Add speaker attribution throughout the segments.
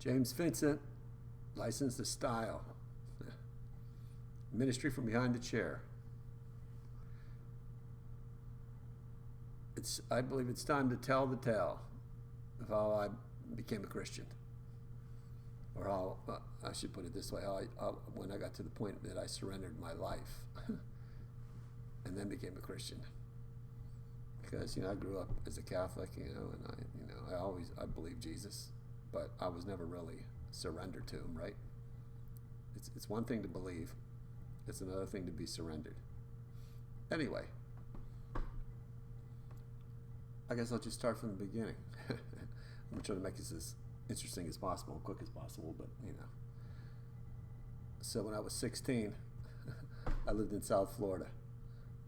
Speaker 1: James Vincent, License to Style. Ministry from behind the chair. I believe it's time to tell the tale of how I became a Christian. Or how, I should put it this way, when I got to the point that I surrendered my life and then became a Christian. Because, I grew up as a Catholic, and I believed Jesus, but I was never really surrendered to him, right? It's one thing to believe, it's another thing to be surrendered. Anyway, I guess I'll just start from the beginning. I'm trying to make this as interesting as possible, and quick as possible, but So when I was 16, I lived in South Florida,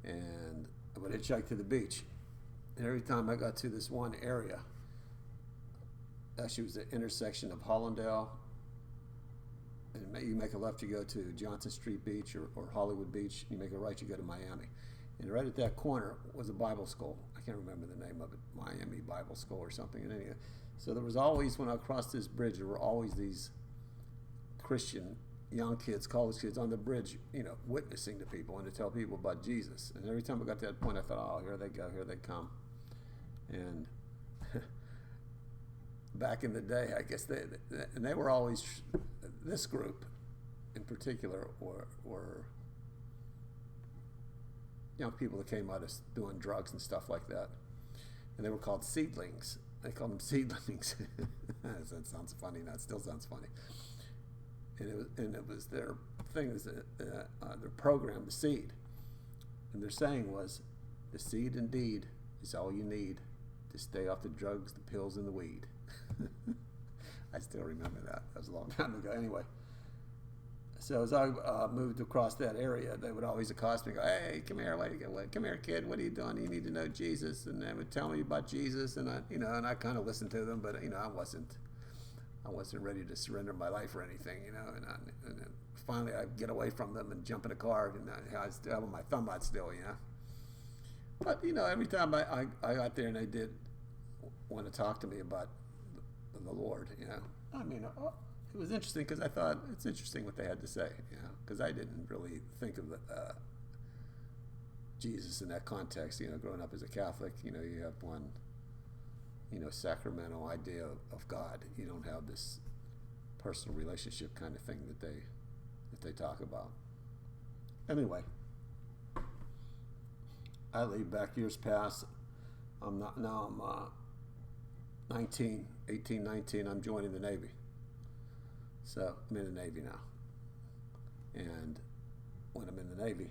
Speaker 1: and I would hitchhike to the beach. And every time I got to this one area, actually it was the intersection of Hollandale, and you make a left, you go to Johnson Street Beach or Hollywood Beach. You make a right, you go to Miami. And right at that corner was a Bible school. I can't remember the name of it, Miami Bible School or something. And anyway, so there was always, when I crossed this bridge, there were always these Christian young kids, college kids on the bridge, witnessing to people and to tell people about Jesus. And every time I got to that point, I thought, oh, here they go, here they come. And back in the day, I guess they were always, this group in particular were young people that came out of doing drugs and stuff like that. And they were called seedlings. They called them seedlings. That sounds funny. Now it still sounds funny. And it was their thing, their program, the seed. And their saying was, the seed indeed is all you need to stay off the drugs, the pills, and the weed. I still remember that. That was a long time ago. Anyway, so as I moved across that area, they would always accost me and go, hey, come here, come here, kid. What are you doing? You need to know Jesus. And they would tell me about Jesus, and I kind of listened to them, but I wasn't ready to surrender my life or anything, And then finally, I'd get away from them and jump in a car, and I still have my thumb out still, But every time I got there and they did want to talk to me about the Lord, it was interesting because I thought it's interesting what they had to say, because I didn't really think of Jesus in that context. Growing up as a Catholic, you have one, sacramental idea of God. You don't have this personal relationship kind of thing that they talk about. Anyway, I leave back years past. I'm 19, I'm joining the Navy. So I'm in the Navy now. And when I'm in the Navy,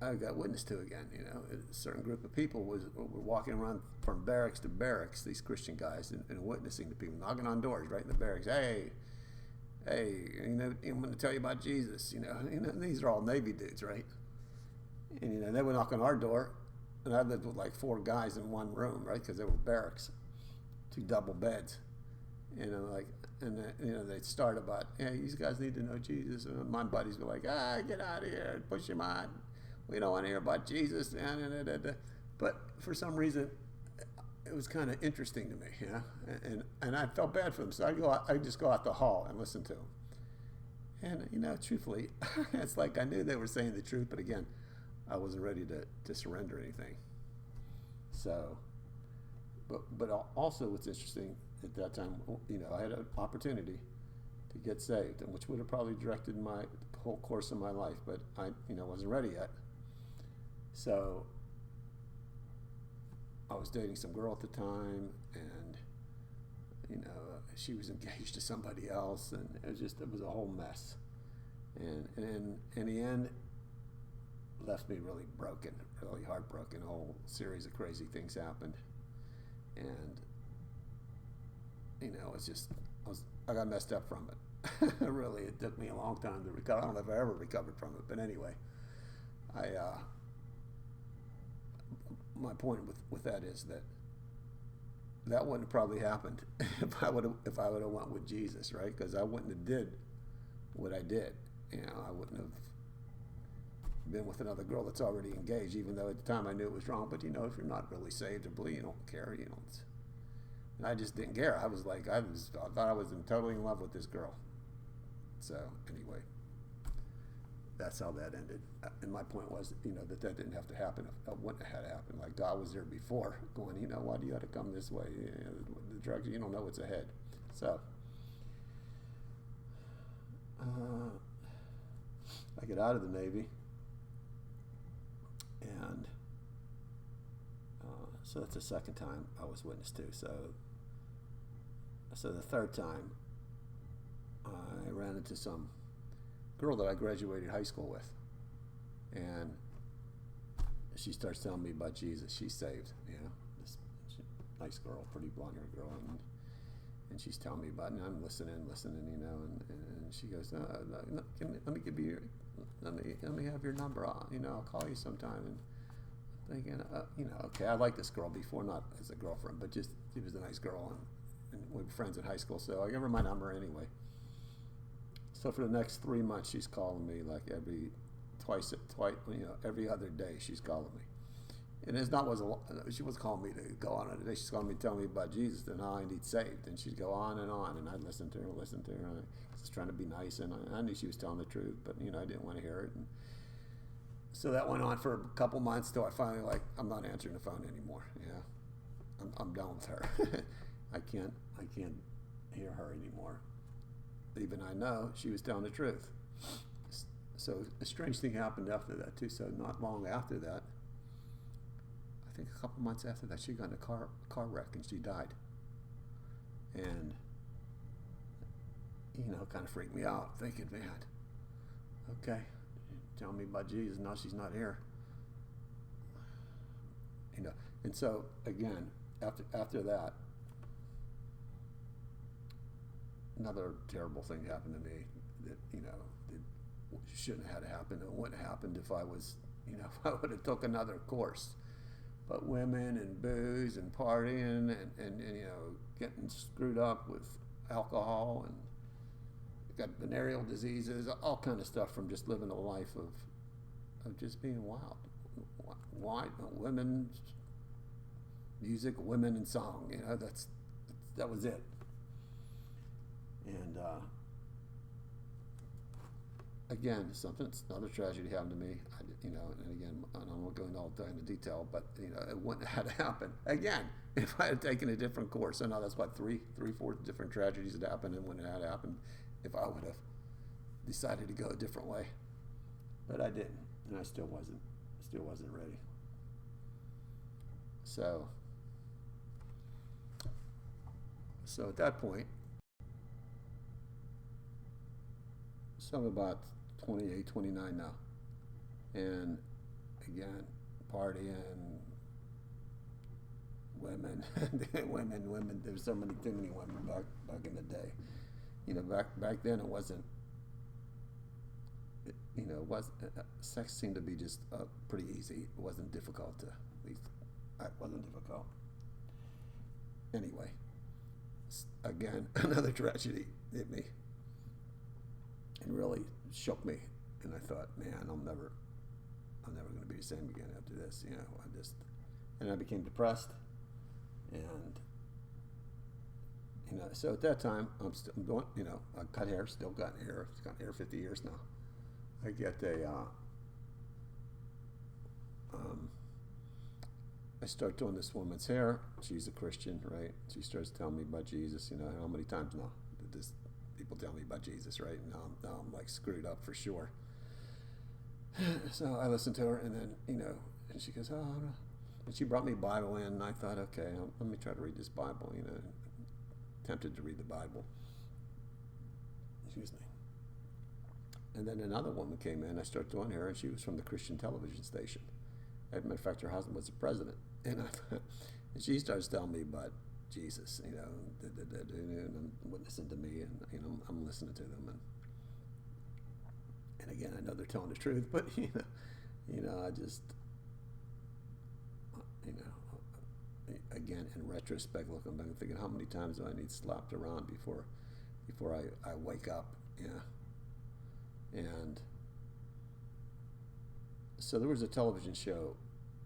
Speaker 1: I got witnessed to again. A certain group of people were walking around from barracks to barracks, these Christian guys, and witnessing to people, knocking on doors right in the barracks. Hey, I'm going to tell you about Jesus. These are all Navy dudes, right? And they would knock on our door, and I lived with like 4 guys in one room, right? Because they were barracks, 2 double beds, they'd start about, hey, these guys need to know Jesus, and my buddies were like, get out of here, and push him on. We don't want to hear about Jesus. But for some reason, it was kind of interesting to me, and I felt bad for them. So I'd just go out the hall and listen to them. And, truthfully, it's like I knew they were saying the truth, but again, I wasn't ready to surrender anything. So, but also what's interesting at that time, I had an opportunity to get saved, and which would have probably directed my whole course of my life, but I, wasn't ready yet. So I was dating some girl at the time, and she was engaged to somebody else, and it was a whole mess. And in the end, left me really broken, really heartbroken. A whole series of crazy things happened, and I got messed up from it. Really, it took me a long time to recover. I don't know if I ever recovered from it, but anyway, my point with that is that wouldn't have probably happened if I would have went with Jesus, right? Because I wouldn't have did what I did. I wouldn't have been with another girl that's already engaged, even though at the time I knew it was wrong. But if you're not really saved or believe, you don't care. And I just didn't care. I was like, I thought I was totally in love with this girl. So anyway, that's how that ended. And my point was, that didn't have to happen. It wouldn't have had to happen. Like God was there before, going, why do you have to come this way? The drugs, you don't know what's ahead. So I get out of the Navy, and so that's the second time I was witness to. So the third time, I ran into some girl that I graduated high school with, and she starts telling me about Jesus. She's saved, this nice girl, pretty blonde haired girl, and she's telling me about it, and I'm listening, and she goes, let me give you let me have your number. I'll call you sometime. And I'm thinking, okay, I liked this girl before, not as a girlfriend, but just she was a nice girl, and we were friends in high school, so I gave her my number anyway. So for the next 3 months, she's calling me like every other day she's calling me. And she was calling me to go on a day. She's calling me to tell me about Jesus and how I need saved. And she'd go on, and I'd listen to her. And I was just trying to be nice, and I knew she was telling the truth, but I didn't want to hear it. And so that went on for a couple months till I finally I'm not answering the phone anymore. I'm done with her. I can't hear her anymore. Even I know she was telling the truth. So a strange thing happened after that too. So not long after that, I think a couple months after that, she got in a car wreck and she died. And kind of freaked me out, thinking, man, okay, tell me about Jesus. Now she's not here. And so again, after that, another terrible thing happened to me that shouldn't have had to happen. It wouldn't have happened if I was, if I would have took another course. But women and booze and partying and getting screwed up with alcohol and got venereal diseases, all kind of stuff from just living a life of just being wild. Women, music, women, and song. That was it. And again, another tragedy happened to me. And again, I won't go into all into detail, but it wouldn't have had to happen again if I had taken a different course. So now that's what four different tragedies that happened, and when it had happened, if I would have decided to go a different way, but I didn't, and I still wasn't ready. So at that point. So I'm about 28, 29 now. And again, partying, women, women. There's too many women back in the day. Back then it wasn't, sex seemed to be just pretty easy. It wasn't difficult at least it wasn't difficult. Anyway, again, another tragedy hit me. And really shook me, and I thought, man, I'm never going to be the same again after this. And I became depressed, and so at that time, I'm doing, I cut hair, still got hair. I've got hair 50 years now. I get I start doing this woman's hair. She's a Christian, right? She starts telling me about Jesus. How many times now did this? People tell me about Jesus, right? And now I'm like screwed up for sure. So I listened to her, and then, and she goes, oh, and she brought me a Bible in, and I thought, okay, let me try to read this Bible, tempted to read the Bible. Excuse me. And then another woman came in, I started doing her, and she was from the Christian television station. As a matter of fact, her husband was the president. And and she starts telling me about Jesus, and I'm listening to me, and I'm listening to them, and again, I know they're telling the truth, but I just, again, in retrospect, looking back and thinking, how many times do I need slapped around before I wake up, and So there was a television show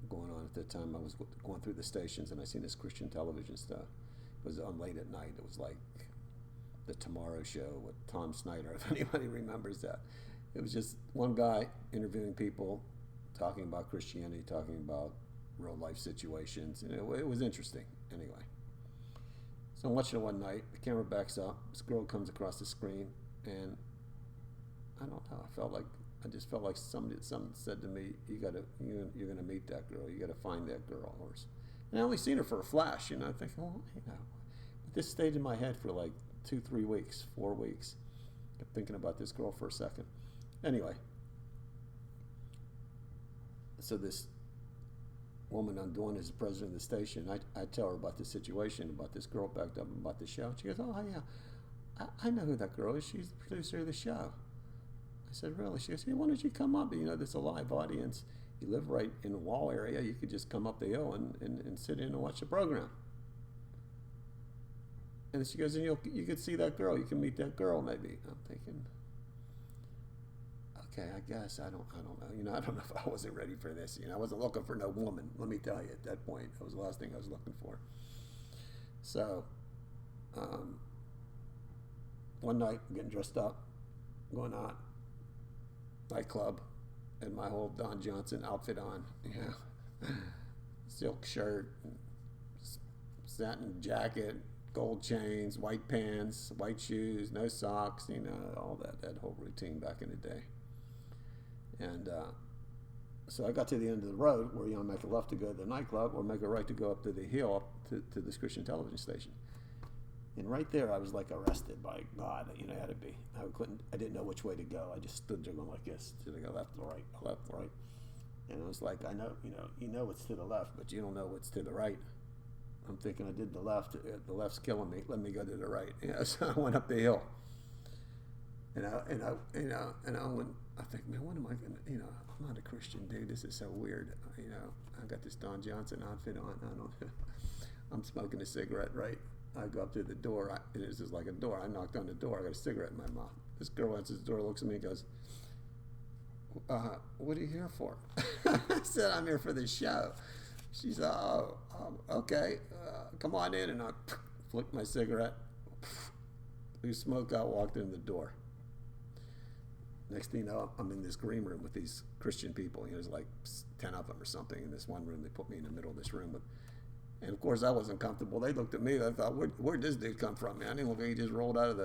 Speaker 1: going on at that time. I was going through the stations, and I seen this Christian television stuff. It was on late at night. It was like the Tomorrow Show with Tom Snyder, if anybody remembers that. It was just one guy interviewing people, talking about Christianity, talking about real life situations, and it was interesting. Anyway, so I'm watching it one night. The camera backs up. This girl comes across the screen, and I don't know. I just felt like something said to me, you're gonna meet that girl. You got to find that girl. And I only seen her for a flash, I think, well, But this stayed in my head for like 2, 3 weeks, 4 weeks. Kept thinking about this girl for a second. Anyway, so this woman I'm doing is the president of the station. I tell her about the situation, about this girl backed up, about the show. She goes, oh yeah, I know who that girl is. She's the producer of the show. I said, really? She goes, hey, why don't you come up? There's a live audience. You live right in the wall area. You could just come up the hill and sit in and watch the program. And she goes, and you could see that girl. You can meet that girl maybe. I'm thinking, okay, I guess. I don't know. I don't know if I wasn't ready for this. I wasn't looking for no woman. Let me tell you, at that point, that was the last thing I was looking for. So, one night, I'm getting dressed up, going out, nightclub, and my whole Don Johnson outfit on. Silk shirt, satin jacket, gold chains, white pants, white shoes, no socks, all that whole routine back in the day. And so I got to the end of the road where make a left to go to the nightclub or make a right to go up to the hill up to this Christian television station. And right there, I was like arrested by God. It had to be. I didn't know which way to go. I just stood there going like this. Did I go left or right? Left or right? And it was like, I know, you know what's to the left, but you don't know what's to the right. I'm thinking I did the left. The left's killing me. Let me go to the right. So I went up the hill. And I went. I think, man, what am I gonna? I'm not a Christian, dude. This is so weird. I got this Don Johnson outfit on. I'm smoking a cigarette, right? I go up to the door. This is like a door. I knocked on the door. I got a cigarette in my mouth. This girl answers the door, looks at me, and goes, "What are you here for?" I said, "I'm here for the show." She said, "Oh, okay. Come on in." And I flicked my cigarette. Blew smoke out. Walked in the door. Next thing you know, I'm in this green room with these Christian people. There's like 10 of them or something in this one room. They put me in the middle of this room. And of course, I wasn't comfortable. They looked at me. I thought, where'd this dude come from, man? I didn't look like he just rolled out of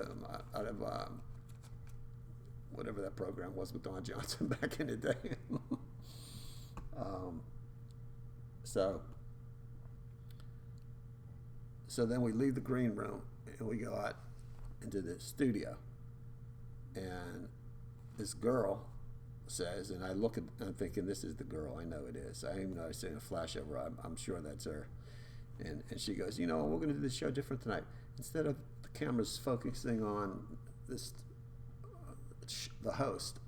Speaker 1: whatever that program was with Don Johnson back in the day. So then we leave the green room and we go out into the studio. And this girl says, and I'm thinking, this is the girl. I know it is. I even know I seen a flash of her. I'm sure that's her. And she goes, we're going to do this show different tonight. Instead of the cameras focusing on the host,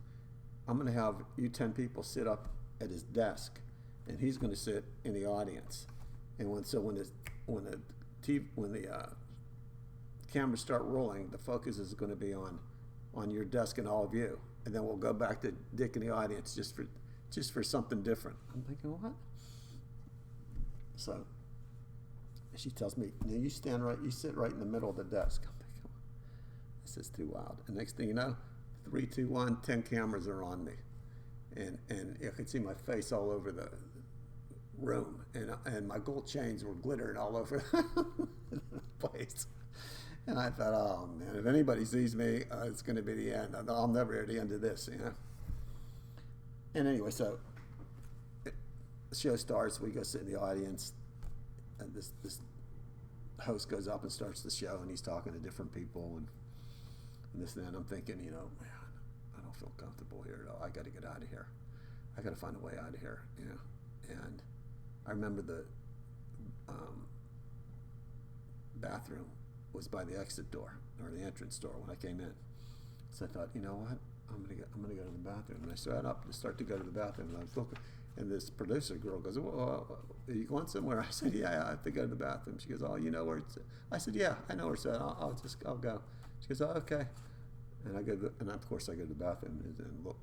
Speaker 1: I'm going to have you 10 people sit up at his desk, and he's going to sit in the audience. And when the cameras start rolling, the focus is going to be on your desk and all of you. And then we'll go back to Dick in the audience just for something different. I'm thinking, what? So she tells me, you sit right in the middle of the desk. I'm thinking, this is too wild. And next thing you know, 3, 2, 1, 10 cameras are on me. And you could see my face all over the room. And my gold chains were glittering all over the place. And I thought, oh man, if anybody sees me, it's going to be the end. I'll never hear the end of this, And anyway, so the show starts. We go sit in the audience, and this host goes up and starts the show, and he's talking to different people and this and that. I'm thinking, man, I don't feel comfortable here at all. I got to get out of here. I got to find a way out of here, And I remember the bathroom was by the exit door or the entrance door when I came in. So I thought, you know what? I'm gonna go to the bathroom. And I sat up to start to go to the bathroom, and I was looking, and this producer girl goes, "Well, are you going somewhere?" I said, "Yeah, I have to go to the bathroom." She goes, "Oh, you know where it's at?" I said, "Yeah, I know where it's at. I'll go." She goes, "Oh, okay." And and of course I go to the bathroom,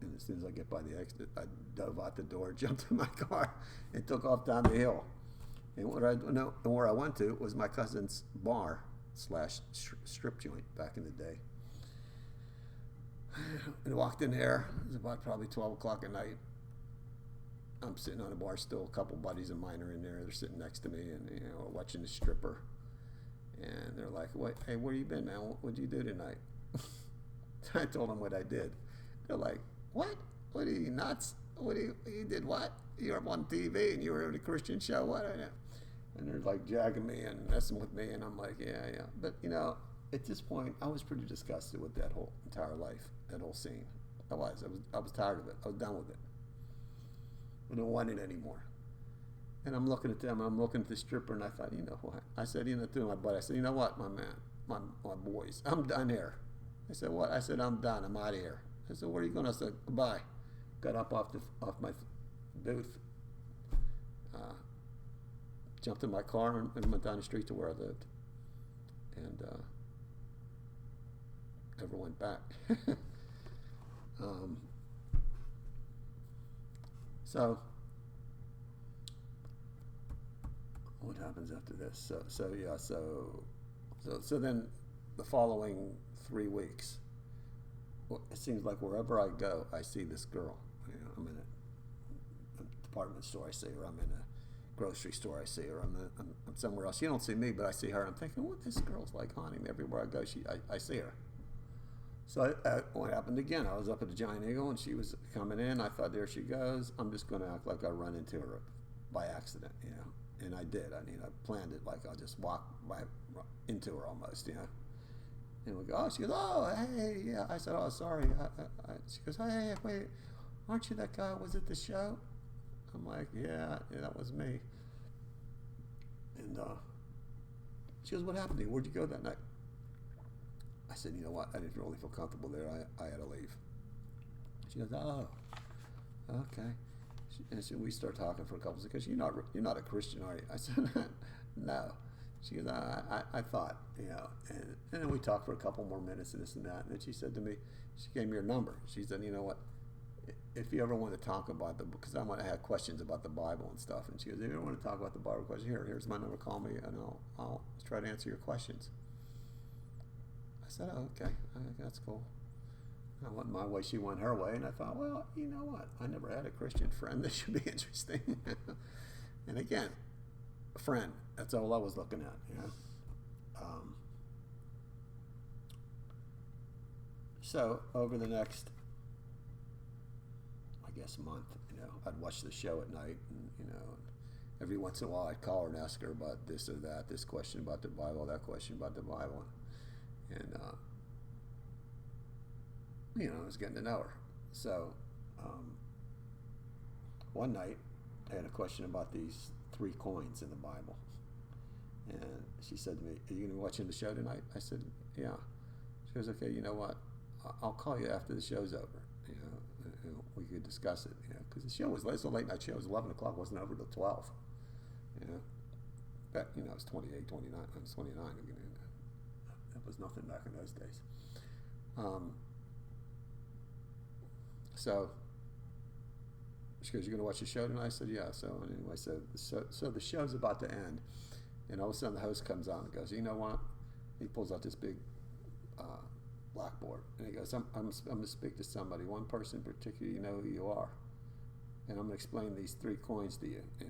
Speaker 1: and as soon as I get by the exit, I dove out the door, jumped in my car, and took off down the hill. And where I went to was my cousin's bar slash strip joint back in the day. And I walked in there. It was about probably 12 o'clock at night. I'm sitting on a bar stool. A couple buddies of mine are in there. They're sitting next to me, and watching the stripper. And they're like, "Wait, hey, where you been, man? What'd you do tonight?" I told them what I did. They're like, "What? What are you nuts? You did what? You were on TV and you were in a Christian show? What?" And they're like jagging me and messing with me, and I'm like, yeah. But at this point, I was pretty disgusted with that whole entire life, that whole scene. I was tired of it. I was done with it. I don't want it anymore. And I'm looking at them, and I'm looking at the stripper, and I thought, you know what? I said, to my buddy, I said, you know what, my man, my boys, I'm done here. I said, what? I said, I'm done. I'm out of here. I said, where are you going? I said, goodbye. Got up off my booth, jumped in my car, and went down the street to where I lived. And never went back. So what happens after this? So then the following 3 weeks, it seems like wherever I go, I see this girl. I'm in a department store, I see her. I'm in a grocery store, I see her. I'm somewhere else. She don't see me, but I see her. I'm thinking, what, this girl's like haunting me everywhere I go. I see her. So what happened again? I was up at the Giant Eagle, and she was coming in. I thought, there she goes. I'm just going to act like I run into her by accident, And I did. I planned it like I'll just walk into her almost, And we go, oh, she goes, oh, hey, yeah. I said, oh, sorry. She goes, hey, wait, aren't you that guy who was at the show? I'm like, yeah, that was me. And she goes, what happened to you? Where'd you go that night? I said, you know what? I didn't really feel comfortable there. I had to leave. She goes, oh, okay. And so we start talking for a couple of seconds. You're not a Christian, are you? I said, no. She goes, I thought, And then we talked for a couple more minutes and this and that. And then she said to me, she gave me her number. She said, you know what? If you ever want to talk about because I had questions about the Bible and stuff. And she goes, if you ever want to talk about the Bible question, here's my number. Call me, and I'll try to answer your questions. I said, oh, okay, that's cool. I went my way, she went her way, and I thought, well, you know what? I never had a Christian friend. This should be interesting. And again, a friend. That's all I was looking at. So over the next, I guess, month, I'd watch the show at night, and every once in a while I'd call her and ask her about this or that, this question about the Bible, that question about the Bible. And I was getting to know her. So one night I had a question about these 3 coins in the Bible, and she said to me, are you going to be watching the show tonight? I said, yeah. She goes, okay, you know what, I'll call you after the show's over. We could discuss it, because the show was late. It's a late night show. It was 11 o'clock. It wasn't over till 12. But it was 28, 29. I was 29. That was nothing back in those days. So she goes, you going to watch the show tonight? I said, yeah. So anyway, so the show's about to end, and all of a sudden the host comes on and goes, you know what? He pulls out this big blackboard, and he goes, I'm going to speak to somebody, one person in particular. You know who you are, and I'm going to explain these 3 coins to you. And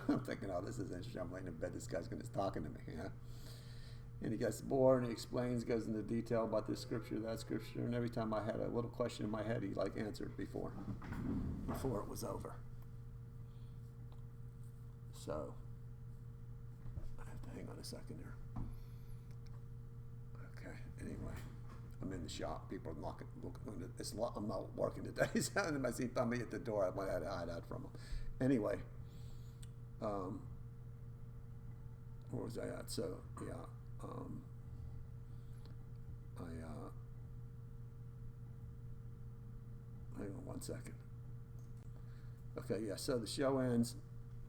Speaker 1: I'm thinking, oh, this is interesting. I'm laying in bed. This guy's going to be talking to me, And he gets bored, and he explains, goes into detail about this scripture, that scripture, and every time I had a little question in my head, he answered before it was over. So I have to hang on a second there. Okay. Anyway, I'm in the shop. People are looking. I'm not working today, so I see me at the door. I went out to hide out from them. Anyway, where was I at? So yeah. Hang on one second. Okay, yeah, so the show ends.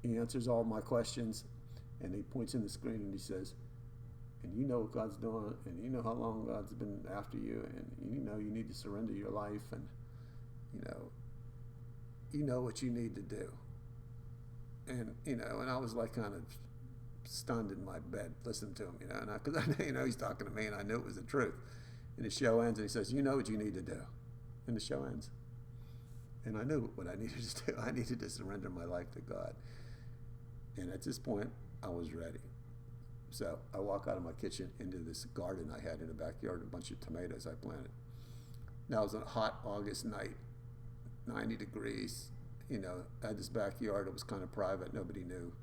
Speaker 1: He answers all my questions, and he points in the screen and he says, and you know what God's doing, and you know how long God's been after you, and you know you need to surrender your life, and you know what you need to do. And and I was like kind of stunned in my bed listening to him, and because I know he's talking to me, and I knew it was the truth. And the show ends, and he says, "You know what you need to do," and the show ends. And I knew what I needed to do. I needed to surrender my life to God. And at this point, I was ready. So I walk out of my kitchen into this garden I had in the backyard, a bunch of tomatoes I planted. Now it was a hot August night, 90 degrees. I had this backyard. It was kind of private. Nobody knew.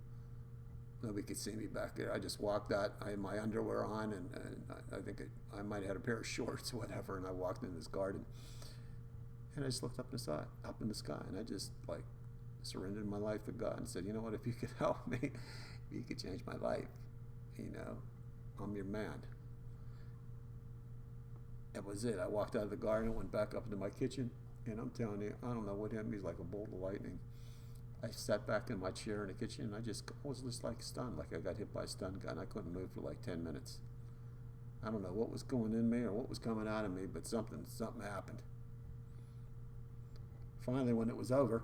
Speaker 1: Nobody could see me back there. I just walked out. I had my underwear on, and I think I might have had a pair of shorts or whatever, and I walked in this garden. And I just looked up in the sky, and I just surrendered my life to God and said, "You know what? If you could help me, if you could change my life, I'm your man." That was it. I walked out of the garden, went back up into my kitchen, and I'm telling you, I don't know what hit me, like a bolt of lightning. I sat back in my chair in the kitchen, and I was just like stunned, like I got hit by a stun gun. I couldn't move for like 10 minutes. I don't know what was going in me or what was coming out of me, but something happened. Finally, when it was over,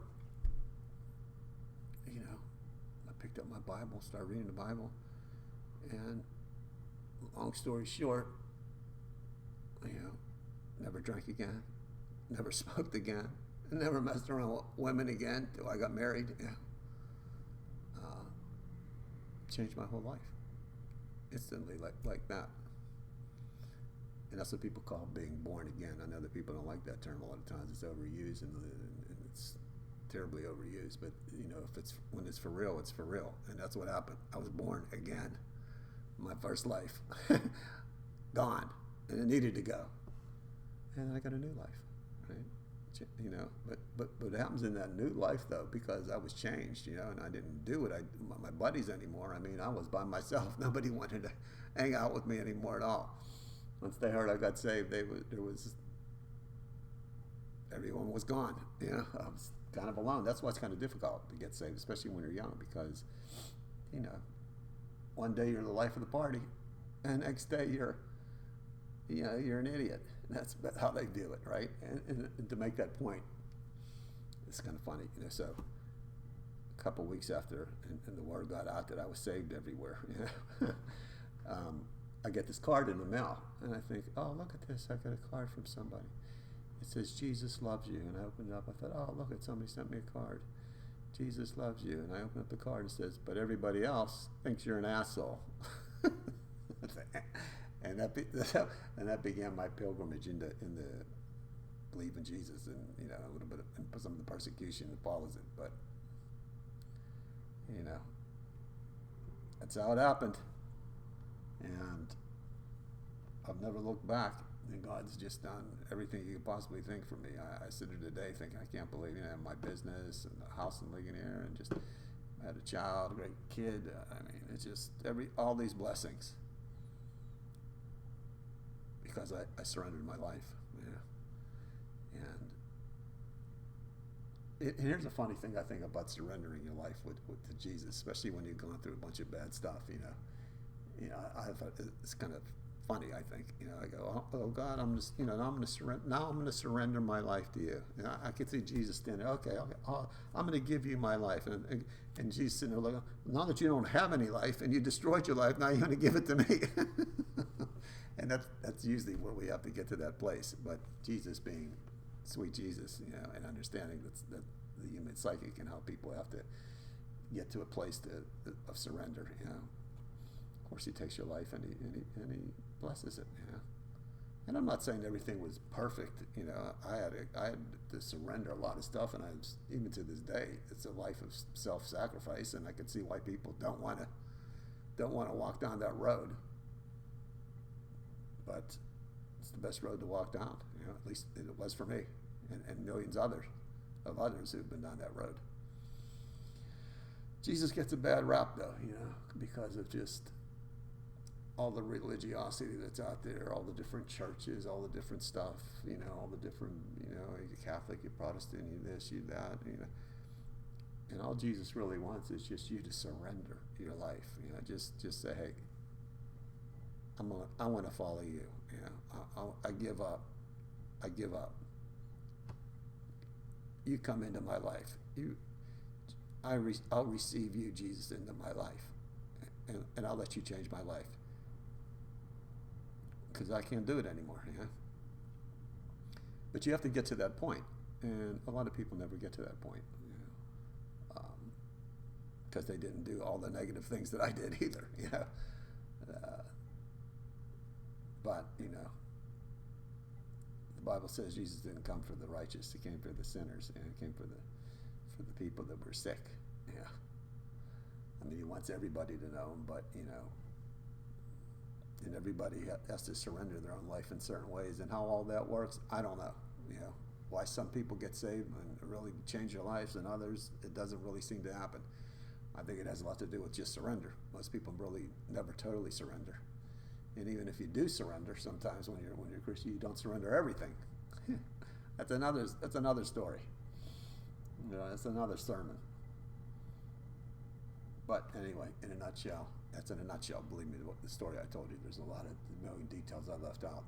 Speaker 1: I picked up my Bible, started reading the Bible, and long story short, never drank again, never smoked again, never messed around with women again till I got married. Changed my whole life instantly, like that. And that's what people call being born again. I know that people don't like that term a lot of times. It's overused, and it's terribly overused. But when it's for real, it's for real. And that's what happened. I was born again. My first life gone, and it needed to go. And then I got a new life, right? But what happens in that new life though, because I was changed, and I didn't do it. My buddies anymore. I mean, I was by myself. Nobody wanted to hang out with me anymore at all. Once they heard I got saved, everyone was gone. I was kind of alone. That's why it's kind of difficult to get saved, especially when you're young, because, one day you're the life of the party, and the next day you're an idiot. And that's how they do it, right? And to make that point, it's kind of funny, So a couple of weeks after, and the word got out that I was saved everywhere, I get this card in the mail, and I think, oh, look at this. I got a card from somebody. It says, "Jesus loves you." And I opened it up. I thought, oh, look, somebody sent me a card. "Jesus loves you." And I opened up the card. It says, "But everybody else thinks you're an asshole." and that began my pilgrimage into believe in Jesus, and a little bit of some of the persecution that follows it. But that's how it happened. And I've never looked back, and God's just done everything you could possibly think for me. I sit here today thinking, I can't believe I have my business and a house in Ligonier, and just I had a child, a great kid. I mean, it's just all these blessings because I surrendered my life. And here's a funny thing I think about surrendering your life to Jesus, especially when you've gone through a bunch of bad stuff. It's kind of funny. I think I go, oh God, I'm just now I'm going to surrender. Now I'm going to surrender my life to you. I can see Jesus standing. Okay, I'm going to give you my life, and Jesus sitting there looking. Now that you don't have any life and you destroyed your life, now you're going to give it to me. And that's usually where we have to get to that place. But Jesus, being sweet Jesus, and understanding that the human psyche can help people have to get to a place of surrender. Of course, He takes your life and he blesses it. And I'm not saying everything was perfect. I had to surrender a lot of stuff, and even to this day, it's a life of self-sacrifice, and I can see why people don't want to walk down that road. But it's the best road to walk down. At least it was for me, and millions of others who've been down that road. Jesus gets a bad rap though, because of just all the religiosity that's out there, all the different churches, all the different stuff, all the different, you're Catholic, you're Protestant, you this, you that, and all Jesus really wants is just you to surrender your life, just say, hey, I want to follow you. I give up. I give up. You come into my life. I'll receive you, Jesus, into my life, and I'll let you change my life, because I can't do it anymore. Yeah. But you have to get to that point, and a lot of people never get to that point, because they didn't do all the negative things that I did either. But the Bible says Jesus didn't come for the righteous; He came for the sinners, and He came for the people that were sick. Yeah. I mean, He wants everybody to know Him, but and everybody has to surrender their own life in certain ways. And how all that works, I don't know. Why some people get saved and really change their lives, and others it doesn't really seem to happen. I think it has a lot to do with just surrender. Most people really never totally surrender. And even if you do surrender, sometimes when you're a Christian, you don't surrender everything. That's another story. That's another sermon. But anyway, in a nutshell, that's in a nutshell. Believe me, the story I told you, there's a million details I left out.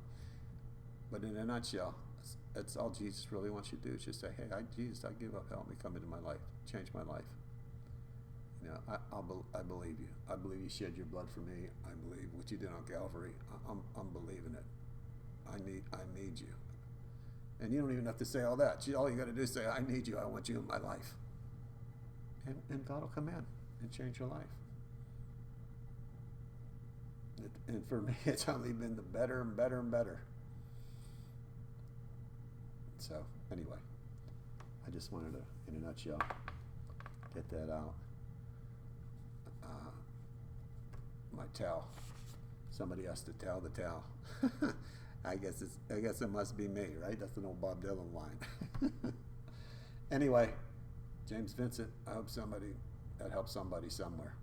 Speaker 1: But in a nutshell, that's all Jesus really wants you to do, is just say, hey, Jesus, I give up. Help me come into my life. Change my life. I believe you. I believe you shed your blood for me. I believe what you did on Calvary. I'm believing it. I need you. And you don't even have to say all that. All you got to do is say, I need you. I want you in my life. And God will come in and change your life. And for me, it's only been the better and better and better. So, anyway, I just wanted to, in a nutshell, get that out. My towel. Somebody has to tell the towel. I guess it must be me, right? That's an old Bob Dylan line. Anyway, James Vincent, I hope that helps somebody somewhere.